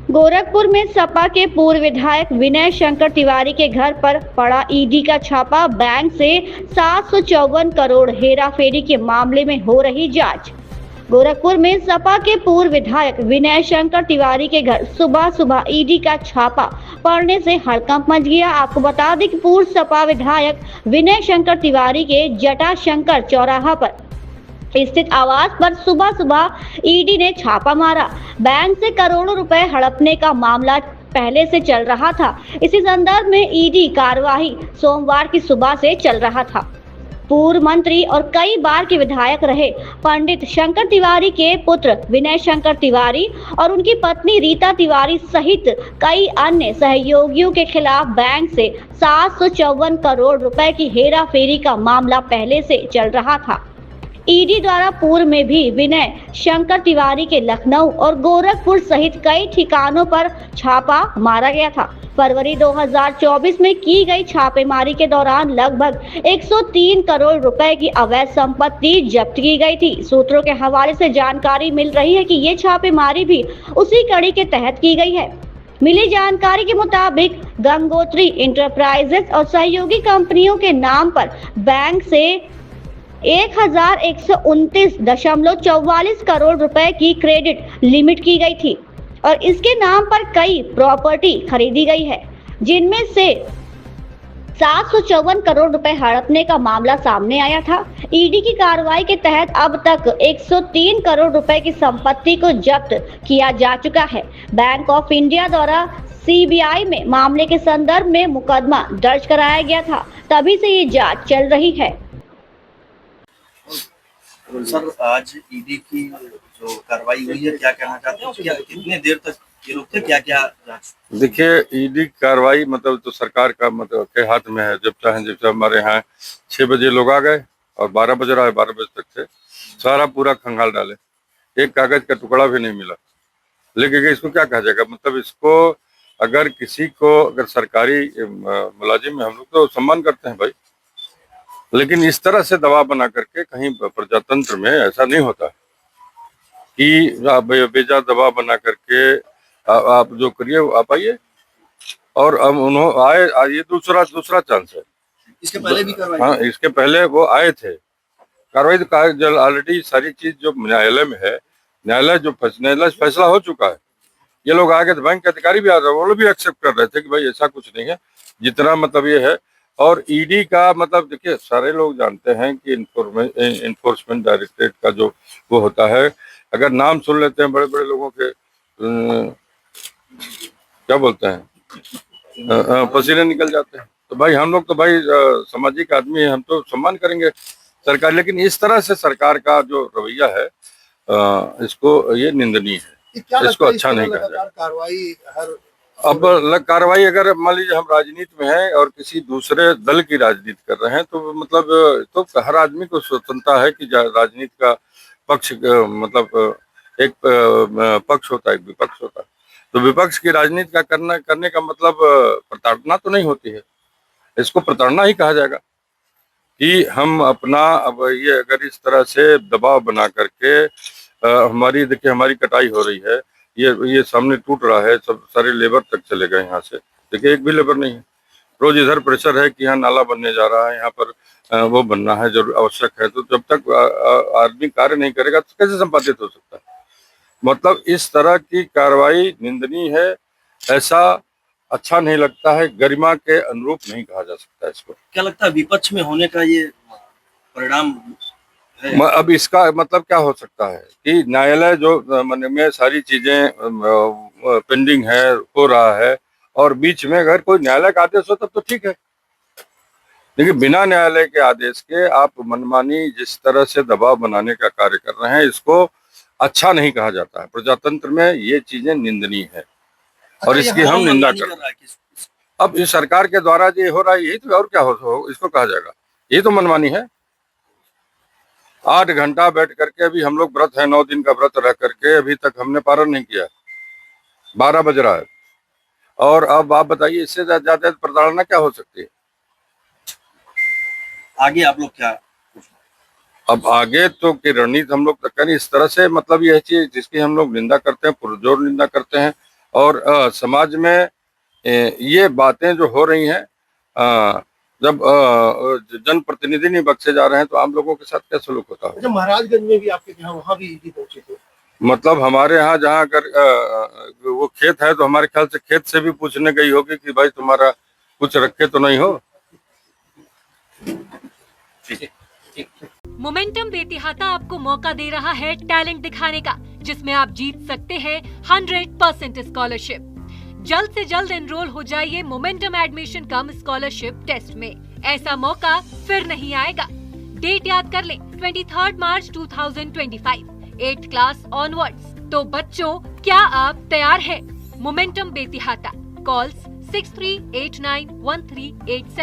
गोरखपुर में सपा के पूर्व विधायक विनय शंकर तिवारी के घर पर पड़ा ईडी का छापा। बैंक से 754 करोड़ हेराफेरी के मामले में हो रही जांच। गोरखपुर में सपा के पूर्व विधायक विनय शंकर तिवारी के घर सुबह सुबह ईडी का छापा पड़ने से हड़कंप मच गया। आपको बता दें कि पूर्व सपा विधायक विनय शंकर तिवारी के जटाशंकर चौराहा पर स्थित आवास पर सुबह सुबह ईडी ने छापा मारा। बैंक से करोड़ों रुपए हड़पने का मामला पहले से चल रहा था। इसी संदर्भ में ईडी कार्यवाही सोमवार की सुबह से चल रहा था। पूर्व मंत्री और कई बार के विधायक रहे पंडित शंकर तिवारी के पुत्र विनय शंकर तिवारी और उनकी पत्नी रीता तिवारी सहित कई अन्य सहयोगियों के खिलाफ बैंक से 754 करोड़ रुपए की हेराफेरी का मामला पहले से चल रहा था। ईडी द्वारा पूर्व में भी विनय शंकर तिवारी के लखनऊ और गोरखपुर सहित कई ठिकानों पर छापा मारा गया था। फरवरी 2024 में की गई छापेमारी के दौरान लगभग 103 करोड़ रुपए की अवैध संपत्ति जब्त की गई थी। सूत्रों के हवाले से जानकारी मिल रही है कि ये छापेमारी भी उसी कड़ी के तहत की गई है। मिली जानकारी के मुताबिक गंगोत्री इंटरप्राइजेस और सहयोगी कंपनियों के नाम पर बैंक से 1129.44 करोड़ रुपए की क्रेडिट लिमिट की गई थी और इसके नाम पर कई प्रॉपर्टी खरीदी गई है, जिनमें से 754 करोड़ रुपए हड़पने का मामला सामने आया था। ईडी की कार्रवाई के तहत अब तक 103 करोड़ रुपए की संपत्ति को जब्त किया जा चुका है। बैंक ऑफ इंडिया द्वारा सीबीआई में मामले के संदर्भ में मुकदमा दर्ज कराया गया था, तभी से ये जांच चल रही है। सर, आज ईडी की जो कार्रवाई हुई है, क्या कहना चाहते हैं? क्या कितने देर तक ये लोग थे, क्या क्या जांच? देखिए, ईडी कार्रवाई मतलब तो सरकार का मतलब के हाथ में है। जब चाहे जब हमारे यहाँ 6 बजे लोग आ गए और 12 बज रहा है, 12 बजे तक से सारा पूरा खंगाल डाले, एक कागज का टुकड़ा भी नहीं मिला। लेकिन इसको क्या कहा जाएगा? मतलब इसको अगर किसी को अगर सरकारी मुलाजिम में हम लोग तो सम्मान करते हैं भाई, लेकिन इस तरह से दबाव बना करके कहीं प्रजातंत्र में ऐसा नहीं होता कि आप बेजा दबाव बना करके आप जो करिए आप आइए। और अब उन्होंने आए, ये दूसरा चांस है। इसके पहले भी कार्रवाई? हाँ, इसके पहले वो आए थे। कार्रवाई तो ऑलरेडी सारी चीज जो न्यायालय में है, न्यायालय फैसला हो चुका है। ये लोग आगे तो बैंक के अधिकारी भी आ रहे, वो लोग भी एक्सेप्ट कर रहे थे कि भाई ऐसा कुछ नहीं है, जितना मतलब ये है। और ईडी का मतलब देखिए, सारे लोग जानते हैं कि इन्फोर्समेंट डायरेक्टरेट का जो वो होता है, अगर नाम सुन लेते हैं बड़े बड़े लोगों के क्या बोलते हैं, पसीने निकल जाते हैं। तो भाई हम लोग तो भाई सामाजिक आदमी है, हम तो सम्मान करेंगे सरकार। लेकिन इस तरह से सरकार का जो रवैया है इसको ये निंदनीय है, इसको अच्छा नहीं कहा जाए। कार्रवाई अब कार्रवाई अगर मान लीजिए हम राजनीति में हैं और किसी दूसरे दल की राजनीति कर रहे हैं तो मतलब तो हर आदमी को स्वतंत्रता है कि राजनीति का पक्ष मतलब एक पक्ष होता है, एक विपक्ष होता है। तो विपक्ष की राजनीति का करने का मतलब प्रताड़ना तो नहीं होती है, इसको प्रताड़ना ही कहा जाएगा कि हम अपना अब ये अगर इस तरह से दबाव बना करके हमारी देखिए हमारी कटाई हो रही है, ये सामने टूट रहा है, सब सारे लेबर तक चले गए यहाँ से। देखिए एक भी लेबर नहीं है। रोज इधर प्रेशर है कि यहाँ नाला बनने जा रहा है, यहाँ पर वो बनना है जो आवश्यक है। तो जब तक आदमी कार्य नहीं करेगा तो कैसे संपादित हो सकता है? मतलब इस तरह की कार्रवाई निंदनीय है, ऐसा अच्छा नहीं लगता है, गरिमा के अनुरूप नहीं कहा जा सकता इसको। क्या लगता है विपक्ष में होने का ये परिणाम है? अब इसका मतलब क्या हो सकता है कि न्यायालय जो में सारी चीजें पेंडिंग है, हो रहा है, और बीच में अगर कोई न्यायालय का आदेश हो तब तो ठीक है, लेकिन बिना न्यायालय के आदेश के आप मनमानी जिस तरह से दबाव बनाने का कार्य कर रहे हैं, इसको अच्छा नहीं कहा जाता है। प्रजातंत्र में ये चीजें निंदनीय है और इसकी हम निंदा कर रहे हैं। अब इस सरकार के द्वारा जो हो रहा है यही तो, और क्या हो इसको कहा जाएगा? यही तो मनमानी है। 8 घंटा बैठ करके अभी हम लोग व्रत है, 9 दिन का व्रत रह करके अभी तक हमने पारण नहीं किया, 12 बज रहा है। और अब आप बताइए इससे ज्यादा प्रताड़ना क्या हो सकती है? आगे आप लोग क्या? अब आगे तो की रणनीति हम लोग करें इस तरह से, मतलब यह चीज जिसकी हम लोग निंदा करते हैं, पुरजोर निंदा करते हैं और समाज में ये बातें जो हो रही हैं, जब जनप्रतिनिधि नहीं बख्शे जा रहे हैं तो आम लोगों के साथ क्या सलूक होता है? अच्छा, महाराजगंज में भी आपके यहाँ वहाँ भी ईडी पहुंचे थे? मतलब हमारे यहाँ जहाँ अगर वो खेत है तो हमारे ख्याल से खेत से भी पूछने गई होगी कि भाई तुम्हारा कुछ रखे तो नहीं हो। मोमेंटम बेतिहाता आपको मौका दे रहा है टैलेंट दिखाने का, जिसमें आप जीत सकते हैं 100% स्कॉलरशिप। जल्द से जल्द एनरोल हो जाइए Momentum admission cum scholarship test में। ऐसा मौका फिर नहीं आएगा। डेट याद कर लें, 23 मार्च 2025, 8th क्लास ऑनवर्ड्स। तो बच्चों, क्या आप तैयार हैं? मोमेंटम बेतिहाता, कॉल्स 63891387।